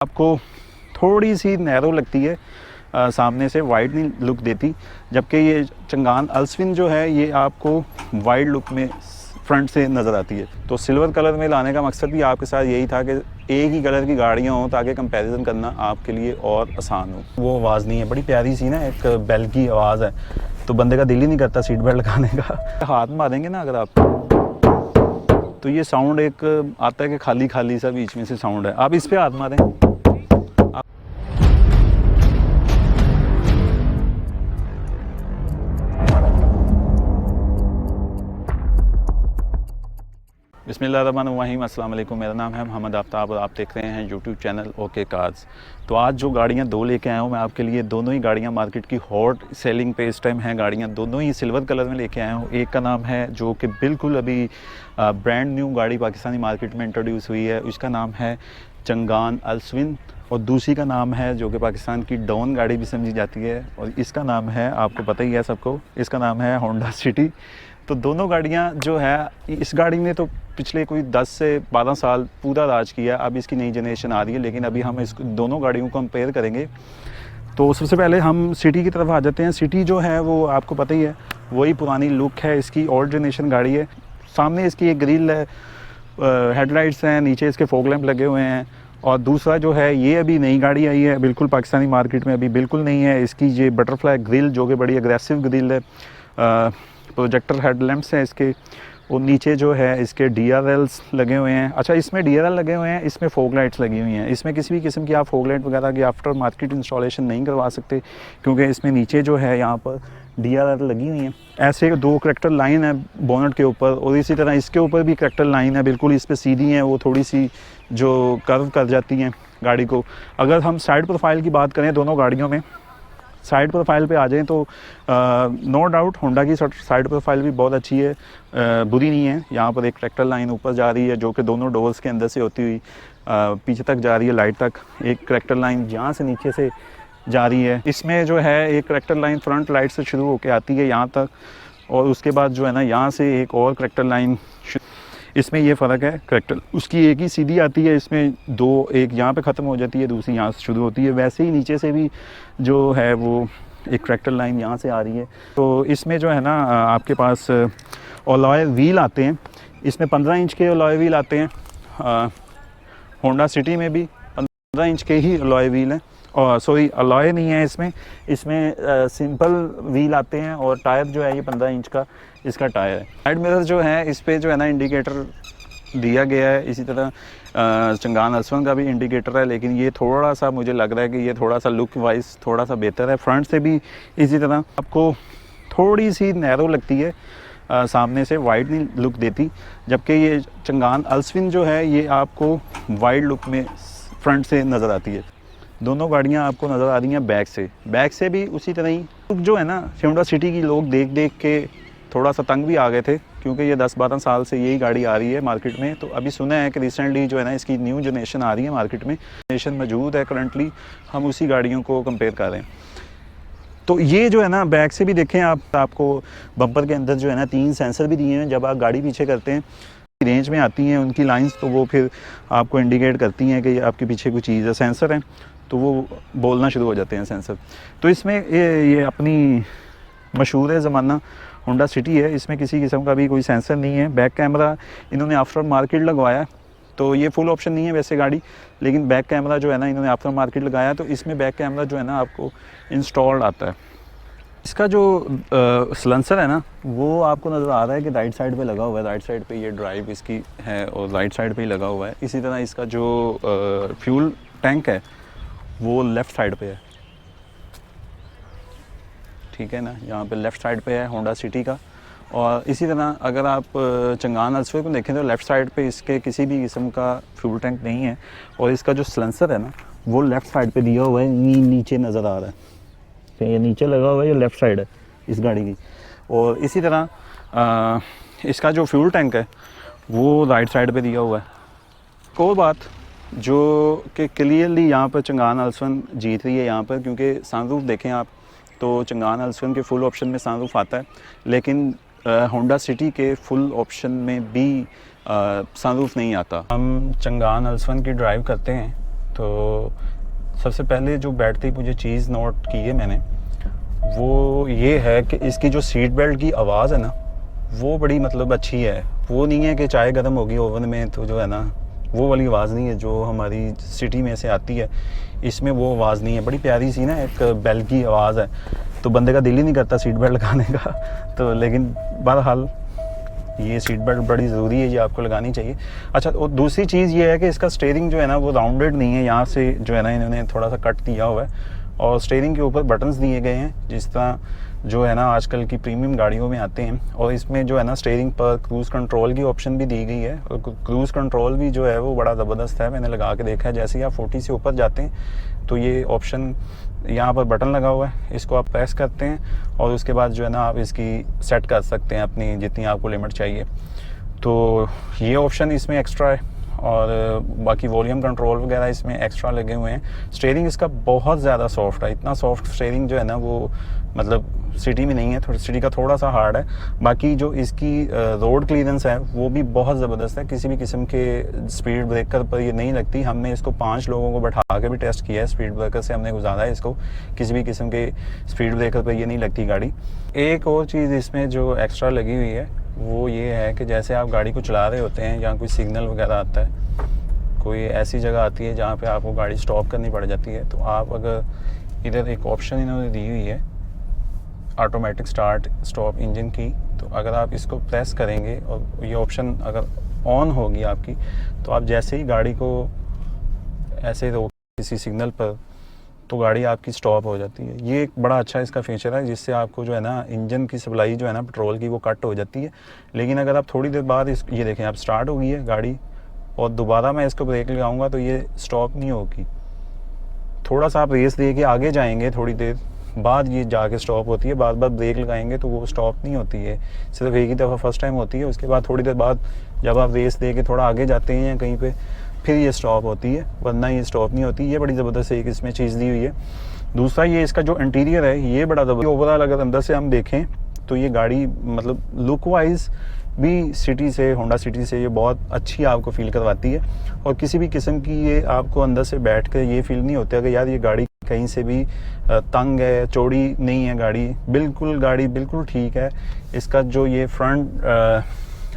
आपको थोड़ी सी नैरो लगती है, सामने से वाइड नहीं लुक देती, जबकि ये चंगान अल्सविन जो है ये आपको वाइड लुक में फ्रंट से नज़र आती है। तो सिल्वर कलर में लाने का मकसद भी आपके साथ यही था कि एक ही कलर की गाड़ियाँ हों ताकि कंपैरिजन करना आपके लिए और आसान हो। वो आवाज़ नहीं है, बड़ी प्यारी सी ना एक बेल की आवाज़ है, तो बंदे का दिल ही नहीं करता सीट बेल्ट लगाने का। हाथ मारेंगे ना अगर आप, तो ये साउंड एक आता है कि खाली खाली सा बीच में से साउंड है। आप इस पर हाथ मारें, बिस्मिल्लाहिर्रहमानिर्रहीम, अस्सलाम वालेकुम। मेरा नाम है मोहम्मद आफ्ताब और आप देख रहे हैं यूट्यूब चैनल ओके कार्स। तो आज जो गाड़ियां दो लेके आया हूं मैं आपके लिए, दोनों ही गाड़ियां मार्केट की हॉट सेलिंग पे इस टाइम हैं। गाड़ियां दोनों ही सिल्वर कलर में लेके आया हूं। एक का नाम है जो कि बिल्कुल अभी ब्रांड न्यू गाड़ी पाकिस्तानी मार्केट में इंट्रोड्यूस हुई है, उसका नाम है चंगान अल्सविन, और दूसरी का नाम है जो कि पाकिस्तान की डॉन गाड़ी भी समझी जाती है, और इसका नाम है, आपको पता ही है सबको, इसका नाम है होंडा सिटी। तो दोनों गाड़ियां जो है, इस गाड़ी ने तो पिछले कोई 10 से 12 साल पूरा राज किया, अब इसकी नई जनरेशन आ रही है, लेकिन अभी हम इस दोनों गाड़ियों को कंपेयर करेंगे। तो सबसे पहले हम सिटी की तरफ आ जाते हैं। सिटी जो है वो आपको पता ही है, वही पुरानी लुक है, इसकी ओल्ड जनरेशन गाड़ी है। सामने इसकी एक ग्रिल है, हेडलाइट्स हैं, नीचे इसके फॉग लैंप लगे हुए हैं, और दूसरा जो है ये अभी नई गाड़ी आई है, बिल्कुल पाकिस्तानी मार्केट में अभी बिल्कुल नहीं है। इसकी ये बटरफ्लाई ग्रिल जो कि बड़ी अग्रेसिव ग्रिल है, प्रोजेक्टर हेडलैम्प्स हैं इसके, और नीचे जो है इसके DRLs लगे हुए हैं। अच्छा, इसमें DRL लगे हुए हैं, इसमें फॉग लाइट्स लगी हुई हैं। इसमें किसी भी किस्म की आप फॉग लाइट वगैरह की आफ्टर मार्केट इंस्टॉलेशन नहीं करवा सकते, क्योंकि इसमें नीचे जो है यहाँ पर DRL लगी हुई हैं। ऐसे दो करैक्टर लाइन है बोनट के ऊपर, और इसी तरह इसके ऊपर भी करैक्टर लाइन है, बिल्कुल इस पर सीधी हैं, वो थोड़ी सी जो कर्व कर जाती हैं गाड़ी को। अगर हम साइड प्रोफाइल की बात करें दोनों गाड़ियों में, साइड प्रोफाइल पे आ जाएं तो नो डाउट होंडा की साइड प्रोफाइल भी बहुत अच्छी है, बुरी नहीं है। यहाँ पर एक ट्रैक्टर लाइन ऊपर जा रही है जो कि दोनों डोर्स के अंदर से होती हुई पीछे तक जा रही है, लाइट तक। एक ट्रैक्टर लाइन यहाँ से नीचे से जा रही है। इसमें जो है एक ट्रैक्टर लाइन फ्रंट लाइट से शुरू होकर आती है यहाँ तक, और उसके बाद जो है ना यहाँ से एक और ट्रैक्टर लाइन, इसमें ये फ़र्क है। करैक्टर उसकी एक ही सीधी आती है, इसमें दो, एक यहाँ पे ख़त्म हो जाती है, दूसरी यहाँ से शुरू होती है। वैसे ही नीचे से भी जो है वो एक ट्रैक्टर लाइन यहाँ से आ रही है। तो इसमें जो है ना आपके पास अलॉय व्हील आते हैं, इसमें 15 इंच के अलॉय व्हील आते हैं। होंडा सिटी में भी 15 इंच के ही अलॉय व्हील हैं, और सॉरी अलॉय नहीं है इसमें सिंपल व्हील आते हैं, और टायर जो है ये 15 इंच का इसका टायर है। साइड मिरर जो है इस पर जो है ना इंडिकेटर दिया गया है, इसी तरह चंगान अल्सविन का भी इंडिकेटर है, लेकिन ये थोड़ा सा मुझे लग रहा है कि ये थोड़ा सा लुक वाइज थोड़ा सा बेहतर है। फ्रंट से भी इसी तरह आपको थोड़ी सी नैरो लगती है, सामने से वाइड नहीं लुक देती, जबकि ये चंगान अल्सविन जो है ये आपको वाइड लुक में फ्रंट से नज़र आती है। दोनों गाड़ियां आपको नज़र आ रही हैं बैक से भी उसी तरह ही। जो है ना होंडा सिटी की लोग देख देख के थोड़ा सा तंग भी आ गए थे, क्योंकि ये 10-12 साल से यही गाड़ी आ रही है मार्केट में। तो अभी सुना है कि रिसेंटली जो है ना इसकी न्यू जनरेशन आ रही है मार्केट में, जनरेशन मौजूद है करंटली, हम उसी गाड़ियों को कंपेयर कर रहे हैं। तो ये जो है ना बैक से भी देखें आपको बम्पर के अंदर जो है ना 3 सेंसर भी दिए हैं। जब आप गाड़ी पीछे करते हैं रेंज में आती हैं उनकी लाइंस, तो वो फिर आपको इंडिकेट करती हैं कि आपके पीछे कोई चीज़ है, सेंसर है, तो वो बोलना शुरू हो जाते हैं सेंसर। तो इसमें ये अपनी मशहूर है ज़माना होंडा सिटी है, इसमें किसी किस्म का भी कोई सेंसर नहीं है। बैक कैमरा इन्होंने आफ्टर मार्केट लगवाया, तो ये फुल ऑप्शन नहीं है वैसे गाड़ी, लेकिन बैक कैमरा जो है ना इन्होंने आफ्टर मार्केट लगाया, तो इसमें बैक कैमरा जो है ना आपको इंस्टॉल्ड आता है। इसका जो सलेंसर है ना वो आपको नज़र आ रहा है कि राइट साइड पे लगा हुआ है, राइट साइड पे ये ड्राइव इसकी है और राइट साइड पे ही लगा हुआ है। इसी तरह इसका जो फ्यूल टैंक है वो लेफ़्ट साइड पे है, ठीक है ना, यहाँ पे लेफ़्ट साइड पे है होंडा सिटी का। और इसी तरह अगर आप चंगान अल्सविन को देखें तो लेफ़्ट साइड पे इसके किसी भी किस्म का फ्यूल टैंक नहीं है, और इसका जो सलेंसर है ना वो लेफ़्ट साइड पे दिया हुआ है, नीचे नज़र आ रहा है, ये नीचे लगा हुआ है, ये लेफ़्ट साइड है इस गाड़ी की। और इसी तरह इसका जो फ्यूल टैंक है वो राइट साइड पे दिया हुआ है। एक और बात जो कि क्लियरली यहाँ पर चंगान अल्सविन जीत रही है यहाँ पर, क्योंकि सनरूफ देखें आप तो चंगान अल्सविन के फुल ऑप्शन में सनरूफ आता है, लेकिन होंडा सिटी के फुल ऑप्शन में भी सनरूफ नहीं आता। हम चंगान अल्सविन की ड्राइव करते हैं तो सबसे पहले जो बैठते ही मुझे चीज़ नोट की है मैंने, वो ये है कि इसकी जो सीट बेल्ट की आवाज़ है ना, वो बड़ी मतलब अच्छी है। वो नहीं है कि चाय गर्म होगी ओवन में तो जो है ना, वो वाली आवाज़ नहीं है जो हमारी सिटी में से आती है। इसमें वो आवाज़ नहीं है, बड़ी प्यारी सी ना एक बेल की आवाज़ है, तो बंदे का दिल ही नहीं करता सीट बेल्ट लगाने का। तो लेकिन बहरहाल ये सीट बेल्ट बड़ी ज़रूरी है, ये आपको लगानी चाहिए। अच्छा, और दूसरी चीज़ ये है कि इसका स्टीयरिंग जो है ना वो राउंडेड नहीं है, यहाँ से जो है ना इन्होंने थोड़ा सा कट दिया हुआ है, और स्टीयरिंग के ऊपर बटन्स दिए गए हैं जिस तरह जो है ना आजकल की प्रीमियम गाड़ियों में आते हैं। और इसमें जो है ना स्टीयरिंग पर क्रूज़ कंट्रोल की ऑप्शन भी दी गई है, और क्रूज़ कंट्रोल भी जो है वो बड़ा ज़बरदस्त है, मैंने लगा के देखा है। जैसे ही आप 40 से ऊपर जाते हैं तो ये ऑप्शन, यहाँ पर बटन लगा हुआ है, इसको आप प्रेस करते हैं और उसके बाद जो है ना आप इसकी सेट कर सकते हैं अपनी जितनी आपको लिमिट चाहिए। तो ये ऑप्शन इसमें एक्स्ट्रा है, और बाकी वॉल्यूम कंट्रोल वगैरह इसमें एक्स्ट्रा लगे हुए हैं। स्टीयरिंग इसका बहुत ज़्यादा सॉफ्ट है, इतना सॉफ्ट स्टीयरिंग जो है ना वो मतलब सिटी में नहीं है, सिटी का थोड़ा सा हार्ड है। बाकी जो इसकी रोड क्लियरेंस है वो भी बहुत ज़बरदस्त है, किसी भी किस्म के स्पीड ब्रेकर पर ये नहीं लगती। हमने इसको 5 लोगों को बैठा के भी टेस्ट किया है, स्पीड ब्रेकर से हमने गुजारा है इसको, किसी भी किस्म के स्पीड ब्रेकर पर ये नहीं लगती गाड़ी। एक और चीज़ इसमें जो एक्स्ट्रा लगी हुई है वो ये है कि जैसे आप गाड़ी को चला रहे होते हैं या कोई सिग्नल वगैरह आता है, कोई ऐसी जगह आती है जहाँ पे आपको गाड़ी स्टॉप करनी पड़ जाती है, तो आप अगर इधर एक ऑप्शन इन्होंने दी हुई है ऑटोमेटिक स्टार्ट स्टॉप इंजन की, तो अगर आप इसको प्रेस करेंगे और ये ऑप्शन अगर ऑन होगी आपकी, तो आप जैसे ही गाड़ी को ऐसे रोक किसी सिग्नल पर, तो गाड़ी आपकी स्टॉप हो जाती है। ये एक बड़ा अच्छा इसका फीचर है, जिससे आपको जो है ना इंजन की सप्लाई जो है ना पेट्रोल की वो कट हो जाती है। लेकिन अगर आप थोड़ी देर बाद ये देखें, आप स्टार्ट हो गई है गाड़ी और दोबारा मैं इसको ब्रेक लगाऊंगा तो ये स्टॉप नहीं होगी। थोड़ा सा आप रेस दे के आगे जाएंगे, थोड़ी देर बाद ये जाके स्टॉप होती है, बार बार ब्रेक लगाएंगे तो वो स्टॉप नहीं होती है, सिर्फ एक ही दफ़ा फर्स्ट टाइम होती है। उसके बाद थोड़ी देर बाद जब आप रेस दे के थोड़ा आगे जाते हैं या कहीं पे, फिर ये स्टॉप होती है, वरना ये स्टॉप नहीं होती। ये बड़ी ज़बरदस्त एक इसमें चीज़ दी हुई है। दूसरा ये इसका जो इंटीरियर है ये बड़ा ज़बरदस्त। ओवरऑल अगर अंदर से हम देखें तो ये गाड़ी मतलब लुक वाइज भी सिटी से, होंडा सिटी से ये बहुत अच्छी आपको फील करवाती है, और किसी भी किस्म की ये आपको अंदर से बैठ कर ये फील नहीं होता कि यार ये गाड़ी कहीं से भी तंग है, चौड़ी नहीं है गाड़ी गाड़ी बिल्कुल ठीक है। इसका जो ये फ्रंट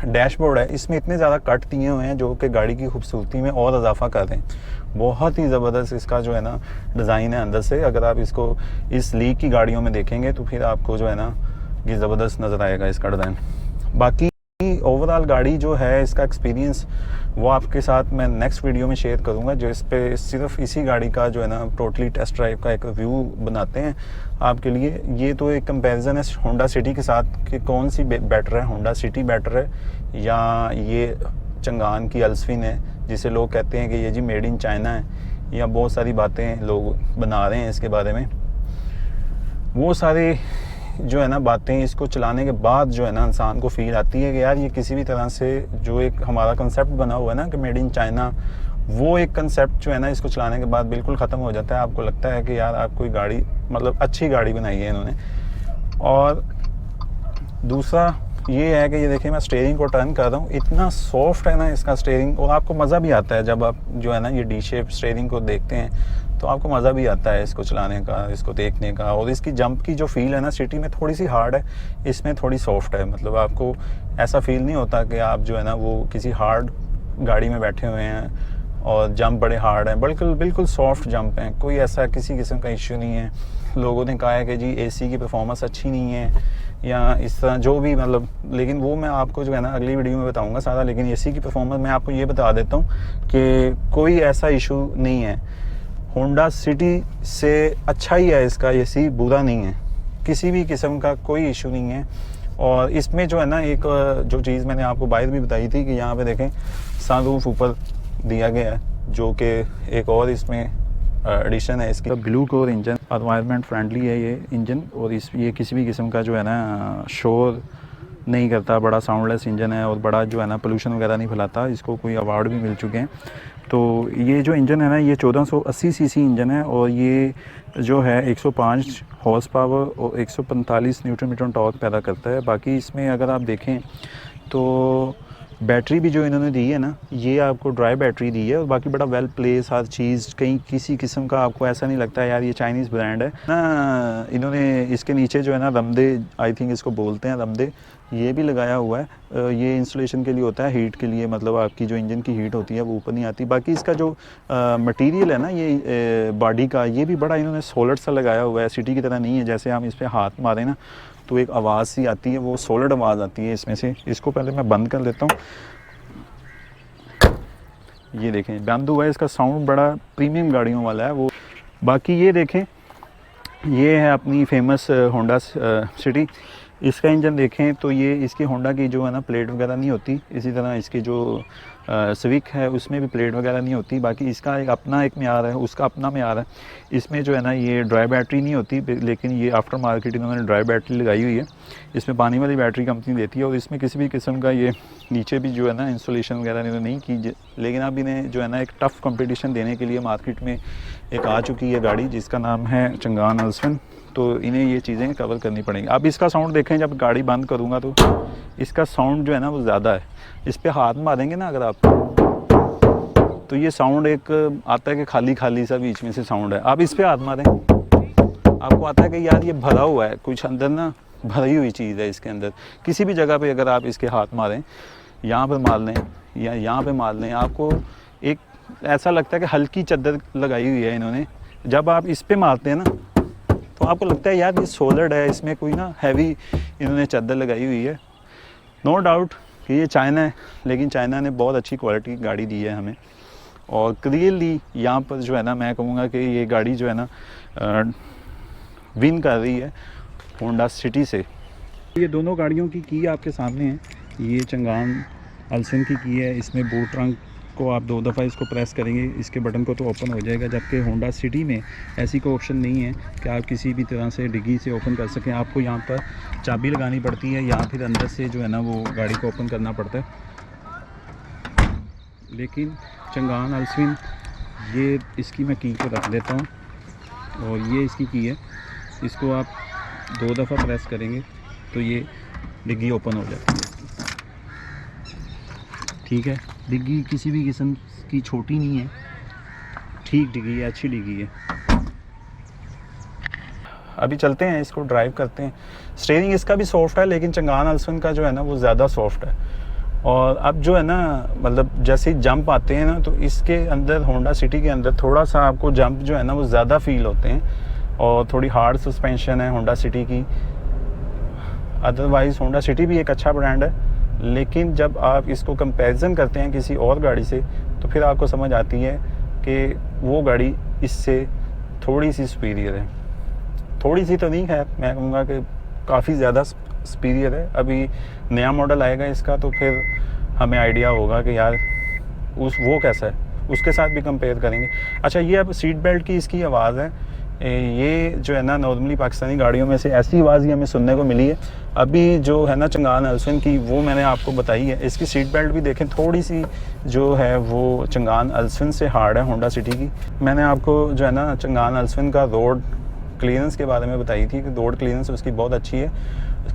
डैशबोर्ड है इसमें इतने ज़्यादा कट दिए हुए हैं जो कि गाड़ी की खूबसूरती में और इजाफा कर रहे हैं। बहुत ही ज़बरदस्त इसका जो है ना डिज़ाइन है अंदर से। अगर आप इसको इस लीग की गाड़ियों में देखेंगे तो फिर आपको जो है ना ये ज़बरदस्त नज़र आएगा इसका डिज़ाइन। बाकी ओवरऑल गाड़ी जो है इसका एक्सपीरियंस वो आपके साथ मैं नेक्स्ट वीडियो में शेयर करूंगा, जो इस पे सिर्फ इसी गाड़ी का जो है ना टोटली टेस्ट ड्राइव का एक रिव्यू बनाते हैं आपके लिए। ये तो एक कंपैरिजन है होंडा सिटी के साथ कि कौन सी बेटर है, होंडा सिटी बेटर है या ये चंगान की अल्सफिन है, जिसे लोग कहते हैं कि ये जी मेड इन चाइना है, या बहुत सारी बातें लोग बना रहे हैं इसके बारे में। वो सारे जो है ना बातें इसको चलाने के बाद जो है ना इंसान को फील आती है कि यार ये किसी भी तरह से जो एक हमारा कंसेप्ट बना हुआ है ना कि मेड इन चाइना, वो एक कंसेप्ट जो है ना इसको चलाने के बाद बिल्कुल ख़त्म हो जाता है। आपको लगता है कि यार आप कोई गाड़ी मतलब अच्छी गाड़ी बनाई है इन्होंने। और दूसरा ये है कि ये देखिए मैं स्टीयरिंग को टर्न कर रहा हूँ, इतना सॉफ्ट है ना इसका स्टीयरिंग, और आपको मज़ा भी आता है जब आप जो है ना ये डी शेप स्टीयरिंग को देखते हैं तो आपको मज़ा भी आता है इसको चलाने का, इसको देखने का। और इसकी जंप की जो फील है ना सिटी में थोड़ी सी हार्ड है, इसमें थोड़ी सॉफ्ट है। मतलब आपको ऐसा फील नहीं होता कि आप जो है ना वो किसी हार्ड गाड़ी में बैठे हुए हैं और जंप बड़े हार्ड हैं, बिल्कुल सॉफ्ट जंप हैं, कोई ऐसा किसी किस्म का इश्यू नहीं है। लोगों ने कहा है कि जी एसी की परफॉर्मेंस अच्छी नहीं है या इस तरह जो भी, मतलब लेकिन वो मैं आपको जो है ना अगली वीडियो में बताऊंगा सारा। लेकिन एसी की परफॉर्मेंस मैं आपको ये बता देता हूँ कि कोई ऐसा इशू नहीं है, होंडा सिटी से अच्छा ही है इसका एसी, बुरा नहीं है, किसी भी किस्म का कोई इशू नहीं है। और इसमें जो है ना एक जो चीज़ मैंने आपको बाहर भी बताई थी कि यहाँ पे देखें सनरूफ ऊपर दिया गया है, जो कि एक और इसमें एडिशन है इसकी। Blue core engine, environment friendly है ये इंजन, और ये किसी भी किस्म का जो है ना शोर नहीं करता, बड़ा साउंडलेस इंजन है और बड़ा जो है ना पोल्यूशन वगैरह नहीं फैलाता। इसको कोई अवार्ड भी मिल चुके हैं। तो ये जो इंजन है ना ये 1480 सीसी इंजन है, और ये जो है 105 हॉर्स पावर और 145 न्यूटन मीटर टॉर्क पैदा करता है। बाकी इसमें अगर आप देखें तो बैटरी भी जो इन्होंने दी है ना, ये आपको ड्राई बैटरी दी है और बाकी बड़ा वेल प्लेस हर चीज़, कहीं किसी किस्म का आपको ऐसा नहीं लगता है यार ये चाइनीज़ ब्रांड है ना। इन्होंने इसके नीचे जो है ना रमदे, आई थिंक इसको बोलते हैं रमदे, ये भी लगाया हुआ है। ये इंसुलेशन के लिए होता है, हीट के लिए, मतलब आपकी जो इंजन की हीट होती है वो ऊपर नहीं आती। बाकी इसका जो मटेरियल है ना ये बॉडी का, ये भी बड़ा इन्होंने सॉलिड सा लगाया हुआ है, सिटी की तरह नहीं है जैसे हम इस पर हाथ मारें ना तो एक आवाज़ सी आती है, वो सॉलिड आवाज़ आती है इसमें से। इसको पहले मैं बंद कर लेता हूँ, ये देखें बंद हुआ है। इसका साउंड बड़ा प्रीमियम गाड़ियों वाला है वो। बाकी ये देखें, ये है अपनी फेमस होंडा सिटी। इसका इंजन देखें तो ये इसकी होंडा की जो है ना प्लेट वगैरह नहीं होती, इसी तरह इसकी जो सिविक है उसमें भी प्लेट वगैरह नहीं होती। बाकी इसका एक अपना एक म्यार है, उसका अपना म्यार है। इसमें जो है ना ये ड्राई बैटरी नहीं होती, लेकिन ये आफ्टर मार्केट इन्होंने ड्राई बैटरी लगाई हुई है। इसमें पानी वाली बैटरी कंपनी देती है और इसमें किसी भी किस्म का ये नीचे भी जो है ना इंसुलेशन वगैरह इन्होंने नहीं की। लेकिन अब इन्हें जो है ना एक टफ़ कंपटीशन देने के लिए मार्केट में एक आ चुकी है गाड़ी जिसका नाम है चंगान अल्सवन, तो इन्हें ये चीज़ें कवर करनी पड़ेंगी। अब इसका साउंड देखें, जब गाड़ी बंद करूँगा तो इसका साउंड जो है ना वो ज़्यादा है। इस पर हाथ मारेंगे ना अगर आप, तो ये साउंड एक आता है कि खाली खाली सा बीच में से साउंड है। आप इस पर हाथ मारें, आपको आता है कि यार ये भरा हुआ है, कुछ अंदर ना भरी हुई चीज़ है इसके अंदर। किसी भी जगह पे अगर आप इसके हाथ मारें, यहाँ पर मार लें या यहाँ पे मार लें, आपको एक ऐसा लगता है कि हल्की चद्दर लगाई हुई है इन्होंने। जब आप इस पर मारते हैं ना तो आपको लगता है यार ये सॉलिड है, इसमें कोई ना हैवी इन्होंने चद्दर लगाई हुई है। नो डाउट कि ये चाइना है, लेकिन चाइना ने बहुत अच्छी क्वालिटी की गाड़ी दी है हमें। और क्लियरली यहाँ पर जो है ना मैं कहूँगा कि ये गाड़ी जो है ना विन कर रही है होंडा सिटी से। ये दोनों गाड़ियों की आपके सामने है। ये चंगान अल्सन की है। इसमें बूट ट्रंक को आप 2 दफ़ा इसको प्रेस करेंगे, इसके बटन को तो ओपन हो जाएगा। जबकि होंडा सिटी में ऐसी कोई ऑप्शन नहीं है कि आप किसी भी तरह से डिग्गी से ओपन कर सकें। आपको यहाँ पर चाबी लगानी पड़ती है या फिर अंदर से जो है ना वो गाड़ी को ओपन करना पड़ता है। लेकिन चंगान अल्सवन, ये इसकी मैं की को रख देता हूँ और ये इसकी की है। इसको आप 2 दफ़ा प्रेस करेंगे तो ये डिग्गी ओपन हो जाती है। ठीक है, डिग्गी किसी भी किस्म की छोटी नहीं है, ठीक डिग्गी है, अच्छी डिग्गी है। अभी चलते हैं, इसको ड्राइव करते हैं। स्टीयरिंग इसका भी सॉफ्ट है, लेकिन चंगान अल्सवन का जो है ना वो ज़्यादा सॉफ्ट है। और अब जो है ना मतलब जैसे ही जंप आते हैं ना तो इसके अंदर होंडा सिटी के अंदर थोड़ा सा आपको जंप जो है ना वो ज़्यादा फील होते हैं और थोड़ी हार्ड सस्पेंशन है होंडा सिटी की। अदरवाइज़ होंडा सिटी भी एक अच्छा ब्रांड है, लेकिन जब आप इसको कंपैरिजन करते हैं किसी और गाड़ी से तो फिर आपको समझ आती है कि वो गाड़ी इससे थोड़ी सी सुपीरियर है। थोड़ी सी तो नहीं है, मैं कहूँगा कि काफ़ी ज़्यादा सुपीरियर है। अभी नया मॉडल आएगा इसका तो फिर हमें आइडिया होगा कि यार वो कैसा है, उसके साथ भी कंपेयर करेंगे। अच्छा, ये अब सीट बेल्ट की इसकी आवाज़ है। ये जो है ना नॉर्मली पाकिस्तानी गाड़ियों में से ऐसी आवाज़ ही हमें सुनने को मिली है। अभी जो है ना चंगान अल्सवन की वो मैंने आपको बताई है। इसकी सीट बेल्ट भी देखें, थोड़ी सी जो है वो चंगान अल्सवन से हार्ड है होंडा सिटी की। मैंने आपको जो है ना चंगान अल्सवन का रोड क्लियरेंस के बारे में बताई थी कि रोड क्लियरेंस उसकी बहुत अच्छी है,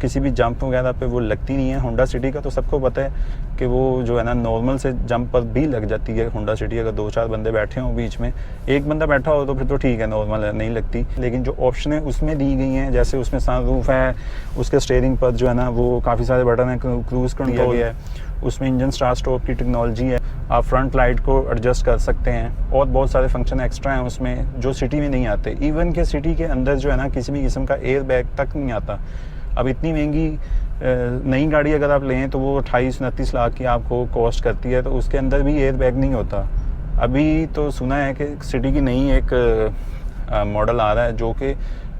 किसी भी जंप वगैरह पे वो लगती नहीं है। होंडा सिटी का तो सबको पता है कि वो जो है ना नॉर्मल से जंप पर भी लग जाती है होंडा सिटी। अगर 2-4 बंदे बैठे हों बीच में, एक बंदा बैठा हो तो फिर तो ठीक है, नॉर्मल है, नहीं लगती। लेकिन जो ऑप्शन है उसमें दी गई हैं, जैसे उसमें सनरूफ है, उसके स्टीयरिंग पर जो है ना वो काफ़ी सारे बटन है, क्रूज़ कंट्रोल है, उसमें इंजन स्टार्ट स्टॉप की टेक्नोलॉजी है, आप फ्रंट लाइट को एडजस्ट कर सकते हैं और बहुत सारे फंक्शन एक्स्ट्रा हैं उसमें जो सिटी में नहीं आते। इवन के सिटी के अंदर जो है ना किसी भी किस्म का एयर बैग तक नहीं आता। अब इतनी महंगी नई गाड़ी अगर आप लें तो वो 28-29 लाख की आपको कॉस्ट करती है, तो उसके अंदर भी एयर बैग नहीं होता। अभी तो सुना है कि सिटी की नई एक मॉडल आ रहा है जो कि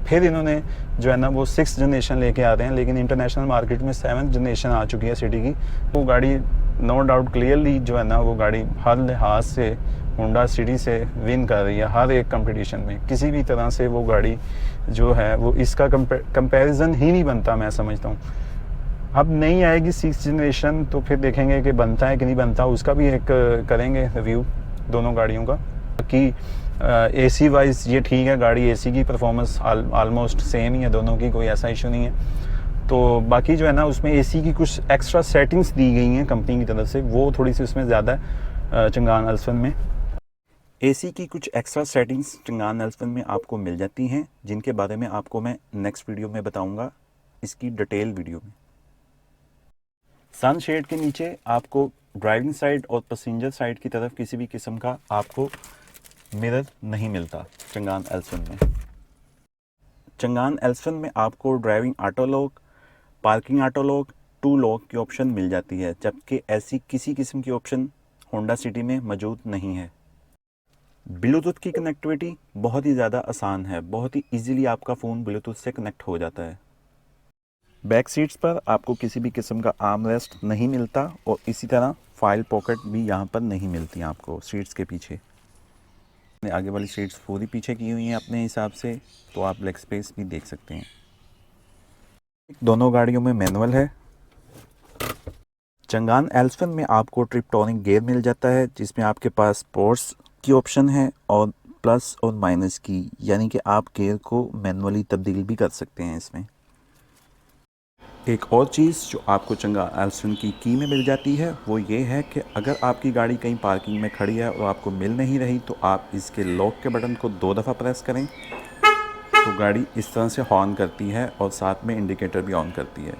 फिर इन्होंने जो है ना वो 6th जनरेशन लेके आ रहे हैं, लेकिन इंटरनेशनल मार्केट में 7th जनरेशन आ चुकी है सिटी की। वो गाड़ी नो डाउट क्लियरली जो है ना वो गाड़ी हर लिहाज से होंडा सिटी से विन कर रही है हर एक कंपटीशन में। किसी भी तरह से वो गाड़ी जो है वो इसका कंपैरिजन ही नहीं बनता, मैं समझता हूँ। अब नहीं आएगी 6th जनरेशन तो फिर देखेंगे कि बनता है कि नहीं बनता, उसका भी एक करेंगे रिव्यू दोनों गाड़ियों का। कि एसी वाइज ये ठीक है, गाड़ी एसी की परफॉर्मेंस ऑलमोस्ट सेम ही है दोनों की, कोई ऐसा इशू नहीं है। तो बाकी जो है ना उसमें एसी की कुछ एक्स्ट्रा सेटिंग्स दी गई हैं कंपनी की तरफ से, वो थोड़ी सी उसमें ज़्यादा है चंगान L7 में। एसी की कुछ एक्स्ट्रा सेटिंग्स चंगान L7 में आपको मिल जाती हैं, जिनके बारे में आपको मैं नेक्स्ट वीडियो में बताऊंगा, इसकी डिटेल वीडियो में। सनशेड के नीचे आपको ड्राइविंग साइड और पैसेंजर साइड की तरफ किसी भी किस्म का आपको मिरर नहीं मिलता चंगान L7 में। चंगान L7 में आपको driving auto lock, parking auto lock, two lock की ऑप्शन मिल जाती है, जबकि ऐसी किसी किस्म की ऑप्शन होंडा सिटी में मौजूद नहीं है। ब्लूटूथ की कनेक्टिविटी बहुत ही ज़्यादा आसान है, बहुत ही इजीली आपका फ़ोन ब्लूटूथ से कनेक्ट हो जाता है। बैक सीट्स पर आपको किसी भी किस्म का आर्म रेस्ट नहीं मिलता और इसी तरह फाइल पॉकेट भी यहाँ पर नहीं मिलती आपको सीट्स के पीछे। आगे वाली सीट्स पूरी पीछे की हुई हैं अपने हिसाब से, तो आप लेग स्पेस भी देख सकते हैं। दोनों गाड़ियों में मैनुअल है। चंगान L7 में आपको ट्रिप्टोनिक गियर मिल जाता है, जिसमें आपके पास स्पोर्ट्स की ऑप्शन है और प्लस और माइनस की, यानी कि आप गियर को मैनुअली तब्दील भी कर सकते हैं इसमें। एक और चीज़ जो आपको चंगान L7 की में मिल जाती है वो ये है कि अगर आपकी गाड़ी कहीं पार्किंग में खड़ी है और आपको मिल नहीं रही, तो आप इसके लॉक के बटन को 2 दफ़ा प्रेस करें तो गाड़ी इस तरह से हॉर्न करती है और साथ में इंडिकेटर भी ऑन करती है।